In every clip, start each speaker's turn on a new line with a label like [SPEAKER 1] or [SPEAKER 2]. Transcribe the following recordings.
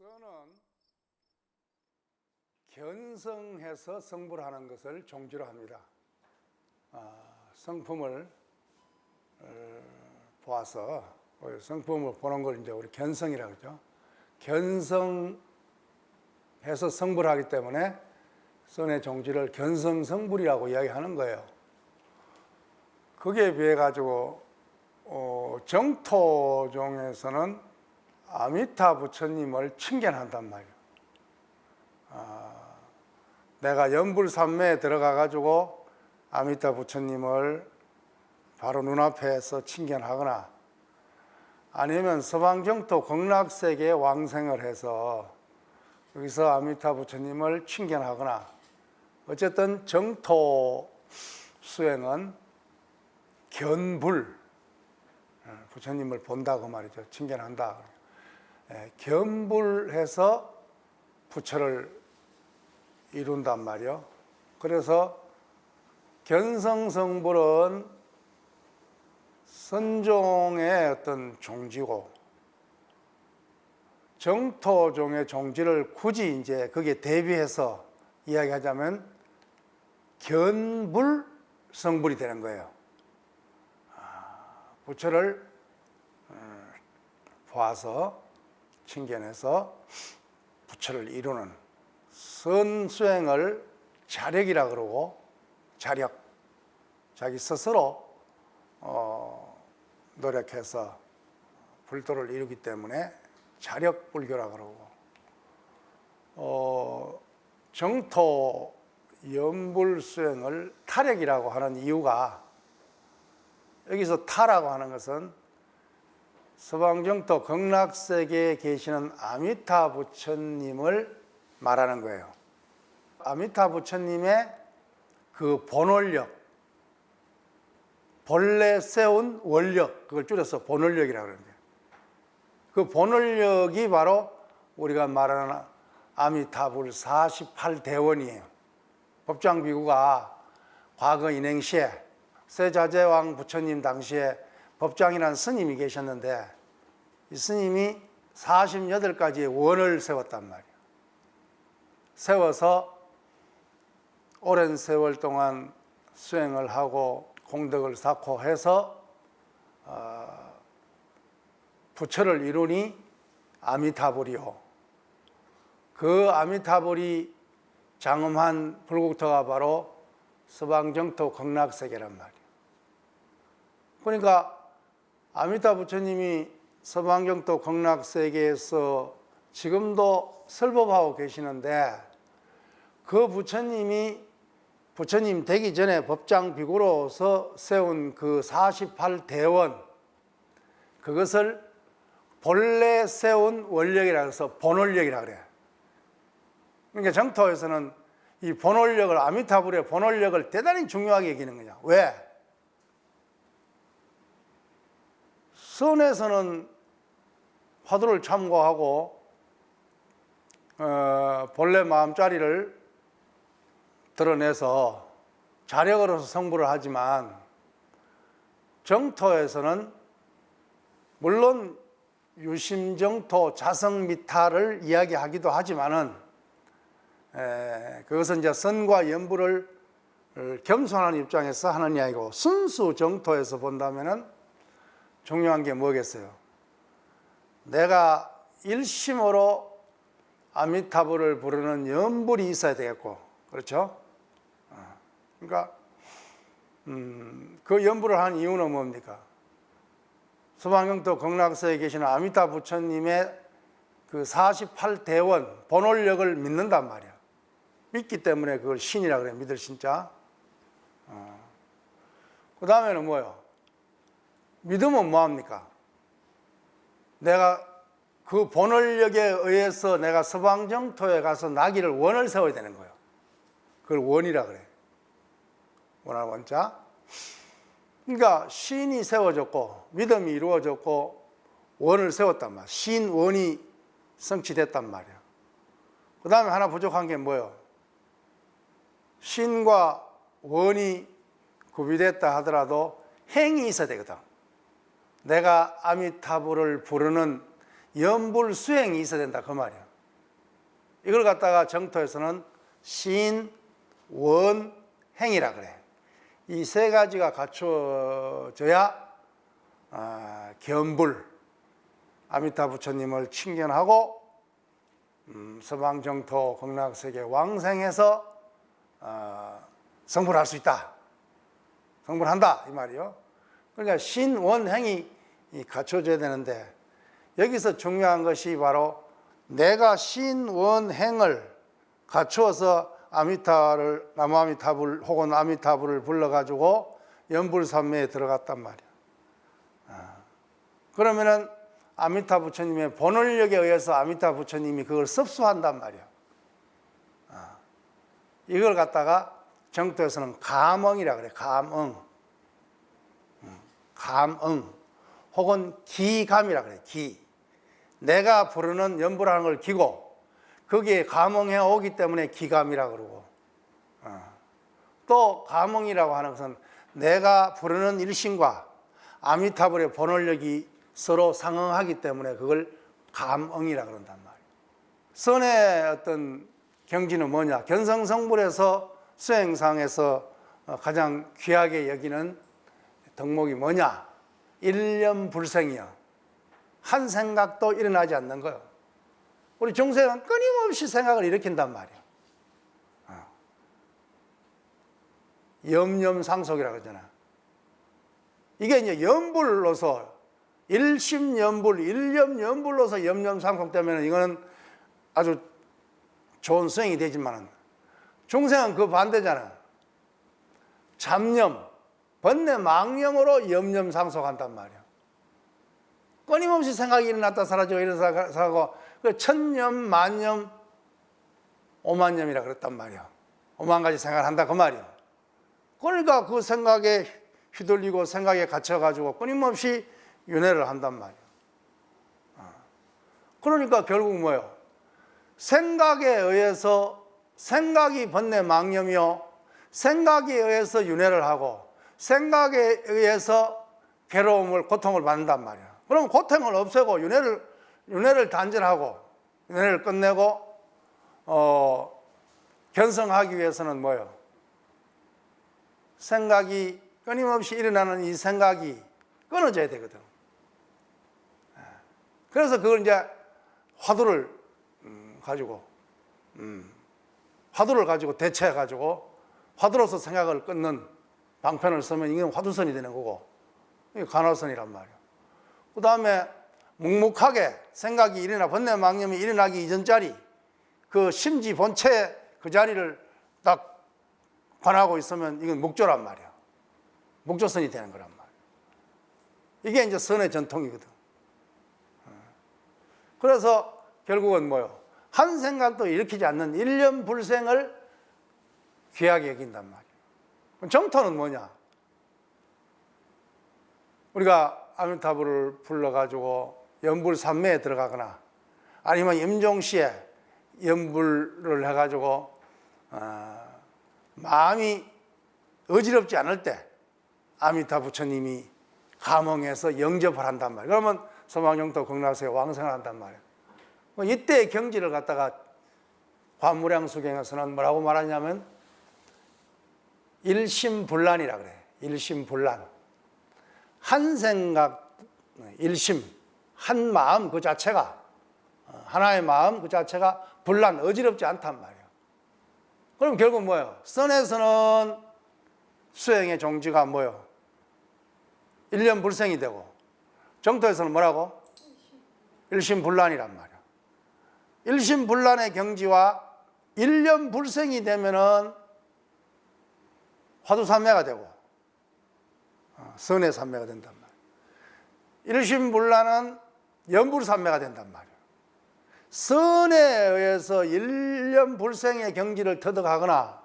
[SPEAKER 1] 서는 견성해서 성불 하는 것을 종지로 합니다. 성품을 보아서 성품을 보는 걸 이제 우리 견성이라고 하죠. 견성해서 성불하기 때문에 선의 종지를 견성성불이라고 이야기하는 거예요. 거기에 비해 가지고 정토종에서는 아미타 부처님을 칭견한단 말이에요. 내가 연불산매에 들어가 가지고 아미타 부처님을 바로 눈앞에서 칭견하거나 아니면 서방정토 극락세계에 왕생을 해서 여기서 아미타 부처님을 칭견하거나 어쨌든 정토 수행은 견불, 부처님을 본다고 말이죠. 칭견한다. 견불해서 부처를 이룬단 말이요. 그래서 견성성불은 선종의 어떤 종지고 정토종의 종지를 굳이 이제 거기에 대비해서 이야기하자면 견불성불이 되는 거예요. 부처를 보아서 칭견해서 부처를 이루는 선수행을 자력이라 그러고, 자력, 자기 스스로 노력해서 불도를 이루기 때문에 자력불교라 그러고, 정토 연불수행을 타력이라고 하는 이유가, 여기서 타라고 하는 것은 서방정토 극락세계에 계시는 아미타 부처님을 말하는 거예요. 아미타 부처님의 그 본원력, 본래 세운 원력, 그걸 줄여서 본원력이라고 그러는데, 그 본원력이 바로 우리가 말하는 아미타불 48대원이에요. 법장비구가 과거 인행시에 세자재왕 부처님 당시에 법장이라는 스님이 계셨는데, 이 스님이 48가지의 원을 세웠단 말이에요. 세워서 오랜 세월 동안 수행을 하고 공덕을 쌓고 해서 부처를 이루니 아미타불이요. 그 아미타불이 장엄한 불국토가 바로 서방정토 극락세계란 말이에요. 그러니까 아미타 부처님이 서방정토 극락세계에서 지금도 설법하고 계시는데, 그 부처님이 부처님 되기 전에 법장비구로서 세운 그 48대원, 그것을 본래 세운 원력이라 해서 본원력이라 그래요. 그러니까 정토에서는 이 본원력을, 아미타불의 본원력을 대단히 중요하게 여기는 거냐. 왜? 선에서는 화두를 참고하고 본래 마음자리를 드러내서 자력으로서 성불을 하지만, 정토에서는 물론 유심정토 자성미타를 이야기하기도 하지만은 그것은 이제 선과 연불을 겸손한 입장에서 하는 이야기고, 순수 정토에서 본다면은 중요한 게 뭐겠어요? 내가 일심으로 아미타불을 부르는 연불이 있어야 되겠고, 그렇죠? 그러니까 그 연불을 한 이유는 뭡니까? 서방정토 극락세에 계시는 아미타 부처님의 그 48대원 본원력을 믿는단 말이야. 믿기 때문에 그걸 신이라 그래. 믿을 신자. 그 다음에는 뭐예요? 믿으면 뭐합니까? 내가 그 본원력에 의해서 내가 서방정토에 가서 나기를 원을 세워야 되는 거예요. 그걸 원이라 그래. 원할 원자. 그러니까 신이 세워졌고 믿음이 이루어졌고 원을 세웠단 말이야. 신원이 성취됐단 말이야. 그 다음에 하나 부족한 게 뭐예요? 신과 원이 구비됐다 하더라도 행이 있어야 되거든. 내가 아미타불을 부르는 연불 수행이 있어야 된다 그 말이야. 이걸 갖다가 정토에서는 신원행이라 그래. 이 세 가지가 갖춰져야 견불, 아미타 부처님을 칭견하고 서방 정토 극락세계 왕생에서 성불할 수 있다. 성불한다 이 말이요. 그러니까 신원행이 갖춰져야 되는데 여기서 중요한 것이 바로 내가 신원행을 갖추어서 아미타를 나무아미타불 혹은 아미타불을 불러가지고 연불산매에 들어갔단 말이야. 그러면은 아미타 부처님의 본원력에 의해서 아미타 부처님이 그걸 섭수한단 말이야. 이걸 갖다가 정토에서는 감응이라 그래. 감응. 감응. 혹은 기감이라 그래. 기. 내가 부르는 연불하는 걸 기고 거기에 감응해 오기 때문에 기감이라 그러고 또 감응이라고 하는 것은 내가 부르는 일심과 아미타불의 본원력이 서로 상응하기 때문에 그걸 감응이라 그런단 말이에요. 선의 어떤 경지는 뭐냐? 견성성불에서 수행상에서 가장 귀하게 여기는 덕목이 뭐냐? 일념불생이요. 한 생각도 일어나지 않는 거예요. 우리 중생은 끊임없이 생각을 일으킨단 말이에요. 염념상속이라고 그러잖아. 이게 이제 염불로서 일심연불, 일념연불로서 염념상속되면 이거는 아주 좋은 수행이 되지만 중생은 그 반대잖아. 잡념, 번뇌 망념으로 염념상속한단 말이야. 끊임없이 생각이 일어났다 사라지고 일어나고 그 천념, 만념, 오만념이라 그랬단 말이야. 오만 가지 생각을 한다 그 말이야. 그러니까 그 생각에 휘둘리고 생각에 갇혀가지고 끊임없이 윤회를 한단 말이야. 그러니까 결국 뭐예요? 생각에 의해서 생각이 번뇌 망념이요. 생각에 의해서 윤회를 하고 생각에 의해서 괴로움을 고통을 받는단 말이야. 그럼 고통을 없애고 윤회를 단절하고 윤회를 끝내고 견성하기 위해서는 뭐예요? 생각이 끊임없이 일어나는 이 생각이 끊어져야 되거든. 그래서 그걸 이제 화두를 가지고 대체해 가지고 화두로서 생각을 끊는 방편을 쓰면 이게 화두선이 되는 거고 이게 간화선이란 말이에요. 그 다음에 묵묵하게 생각이 일어나 번뇌 망념이 일어나기 이전 자리 그 심지 본체 그 자리를 딱 관하고 있으면 이건 목조란 말이야. 목조선이 되는 거란 말이야. 이게 이제 선의 전통이거든. 그래서 결국은 뭐요? 한 생각도 일으키지 않는 일념불생을 귀하게 여긴단 말이에요. 정토는 뭐냐? 우리가 아미타불을 불러가지고 연불산매에 들어가거나 아니면 임종시에 연불을 해가지고 마음이 어지럽지 않을 때 아미타 부처님이 감응해서 영접을 한단 말이에요. 그러면 서방정토 극락세에 왕생을 한단 말이에요. 이때의 경지를 갖다가 관무량수경에서는 뭐라고 말하냐면 일심불란이라 그래. 일심불란. 한 생각, 일심, 한 마음 그 자체가 하나의 마음 그 자체가 불란, 어지럽지 않단 말이에요. 그럼 결국 뭐예요? 선에서는 수행의 종지가 뭐예요? 일념불생이 되고 정토에서는 뭐라고? 일심불란이란 말이에요. 일심불란의 경지와 일념불생이 되면은 화두산매가 되고 선의 산매가 된단 말이에요. 일심불란은 연불산매가 된단 말이에요. 선에 의해서 일념불생의 경지를 터득하거나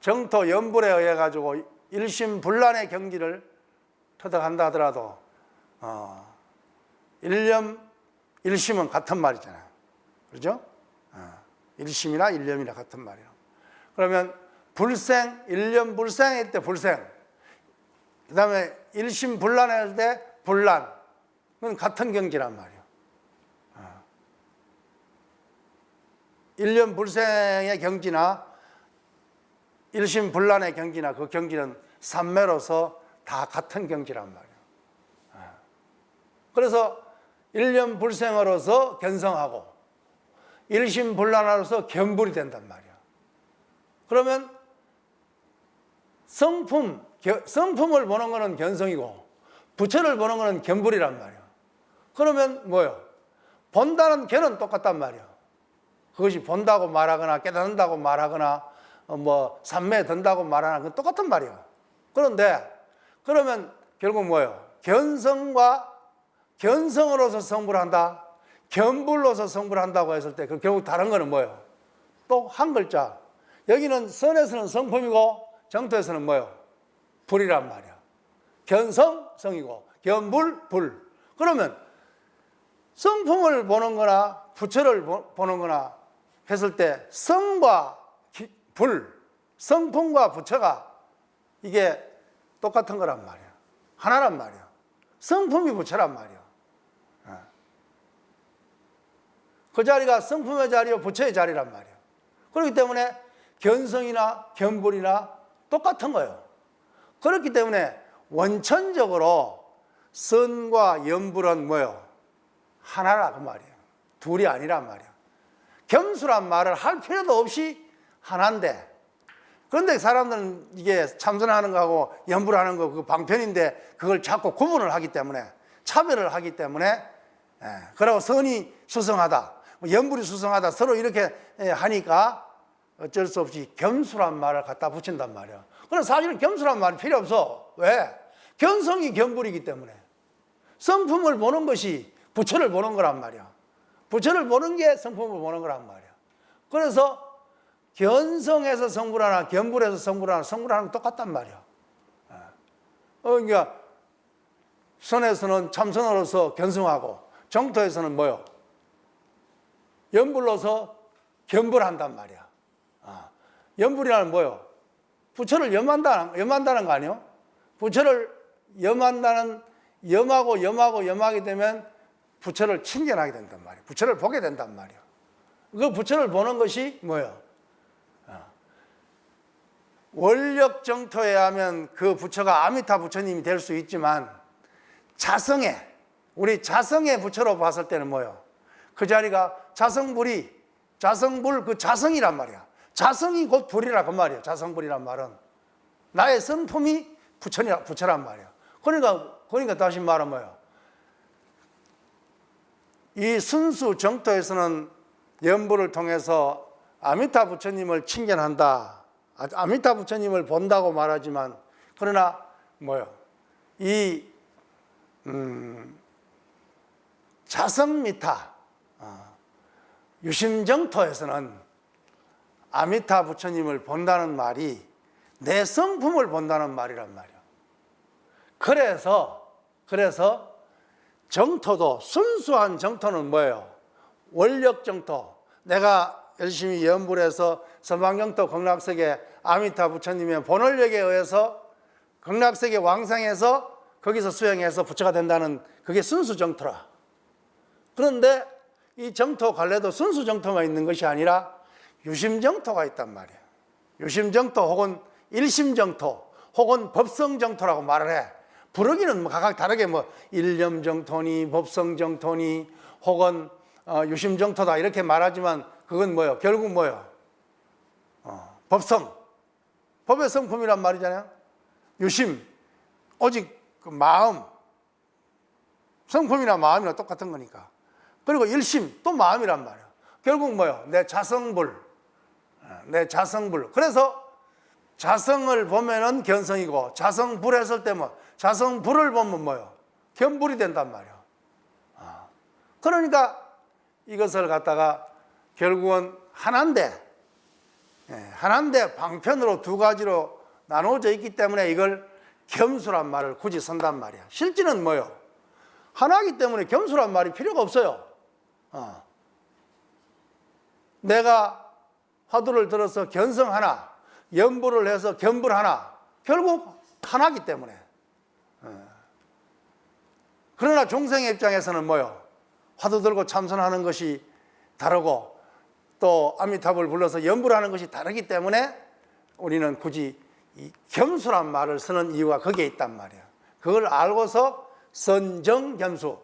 [SPEAKER 1] 정토 연불에 의해 가지고 일심불란의 경지를 터득한다 하더라도 일심은 같은 말이잖아요. 그렇죠? 일심이나 일념이나 같은 말이에요. 그러면 불생, 일념불생일 때 불생, 그 다음에 일심불란할 때 불란, 그건 같은 경지란 말이에요. 일념불생의 경지나 일심불란의 경지나 그 경지는 삼매로서 다 같은 경지란 말이에요. 그래서 일념불생으로서 견성하고 일심불란으로서 견불이 된단 말이에요. 그러면 성품을 보는 것은 견성이고 부처를 보는 것은 견불이란 말이에요. 그러면 뭐요? 본다는 견은 똑같단 말이에요. 그것이 본다고 말하거나 깨닫는다고 말하거나 뭐 삼매에 든다고 말하나 그건 똑같은 말이에요. 그런데 그러면 결국 뭐예요? 견성으로서 성불을 한다, 견불로서 성불을 한다고 했을 때 그 결국 다른 거는 뭐예요? 또 한 글자. 여기는 선에서는 성품이고 정토에서는 뭐예요? 불이란 말이야. 견성, 성이고 견불, 불. 그러면 성품을 보는 거나 부처를 보는 거나 했을 때 성과 불, 성품과 부처가 이게 똑같은 거란 말이야. 하나란 말이야. 성품이 부처란 말이야. 그 자리가 성품의 자리요 부처의 자리란 말이야. 그렇기 때문에 견성이나 견불이나 똑같은 거예요. 그렇기 때문에 원천적으로 선과 염불은 뭐예요? 하나라 그 말이에요. 둘이 아니란 말이에요. 겸수란 말을 할 필요도 없이 하나인데, 그런데 사람들은 이게 참선하는 거하고 염불하는 거 그 방편인데 그걸 자꾸 구분을 하기 때문에, 차별을 하기 때문에, 그러고 선이 수성하다, 염불이 수성하다 서로 이렇게 하니까 어쩔 수 없이 겸수란 말을 갖다 붙인단 말이에요. 그럼 사실은 겸수란 말이 필요 없어. 왜? 견성이 견불이기 때문에. 성품을 보는 것이 부처를 보는 거란 말이야. 부처를 보는 게 성품을 보는 거란 말이야. 그래서 견성에서 성불하나 견불에서 성불하나 성불하는 건 똑같단 말이야. 그러니까 선에서는 참선으로서 견성하고 정토에서는 뭐요? 염불로서 견불한단 말이야. 염불이라는 뭐요? 부처를 염한다는 거 아니에요? 부처를 염한다는, 염하게 되면 부처를 친견하게 된단 말이에요. 부처를 보게 된단 말이에요. 그 부처를 보는 것이 뭐예요? 원력 정토에 하면 그 부처가 아미타 부처님이 될 수 있지만 우리 자성의 부처로 봤을 때는 뭐예요? 그 자리가 자성불 그 자성이란 말이야. 자성이 곧 불이라 그 말이에요. 자성불이란 말은 나의 성품이 부처란 말이에요. 그러니까 다시 말하면 뭐예요? 이 순수 정토에서는 염불을 통해서 아미타 부처님을 칭견한다, 아미타 부처님을 본다고 말하지만, 그러나 뭐예요? 이 자성미타 유심정토에서는 아미타 부처님을 본다는 말이 내 성품을 본다는 말이란 말이에요. 그래서 정토도, 순수한 정토는 뭐예요? 원력 정토. 내가 열심히 염불해서 서방정토 극락세계 아미타 부처님의 본원력에 의해서 극락세계 왕상해서 거기서 수행해서 부처가 된다는 그게 순수 정토라. 그런데 이 정토 갈래도 순수 정토만 있는 것이 아니라 유심 정토가 있단 말이에요. 유심 정토 혹은 일심 정토 혹은 법성 정토라고 말을 해. 부르기는 각각 다르게 일념 정토니 법성 정토니 혹은 유심 정토다 이렇게 말하지만 그건 뭐예요? 결국 뭐예요? 법성, 법의 성품이란 말이잖아요. 유심, 오직 그 마음, 성품이나 마음이나 똑같은 거니까. 그리고 일심, 또 마음이란 말이에요. 결국 뭐예요? 내 자성불. 그래서 자성을 보면은 견성이고 자성불 했을 때 자성불을 보면 뭐예요? 견불이 된단 말이에요. 그러니까 이것을 갖다가 결국은 하나인데 방편으로 두 가지로 나누어져 있기 때문에 이걸 겸수란 말을 굳이 쓴단 말이야. 실제는 뭐예요? 하나이기 때문에 겸수란 말이 필요가 없어요. 내가 화두를 들어서 견성 하나, 염불을 해서 견불 하나, 결국 하나이기 때문에. 그러나 종생의 입장에서는 뭐예요? 화두 들고 참선하는 것이 다르고 또 아미타불을 불러서 연부를 하는 것이 다르기 때문에 우리는 굳이 이 겸수란 말을 쓰는 이유가 거기에 있단 말이야. 그걸 알고서 선정겸수,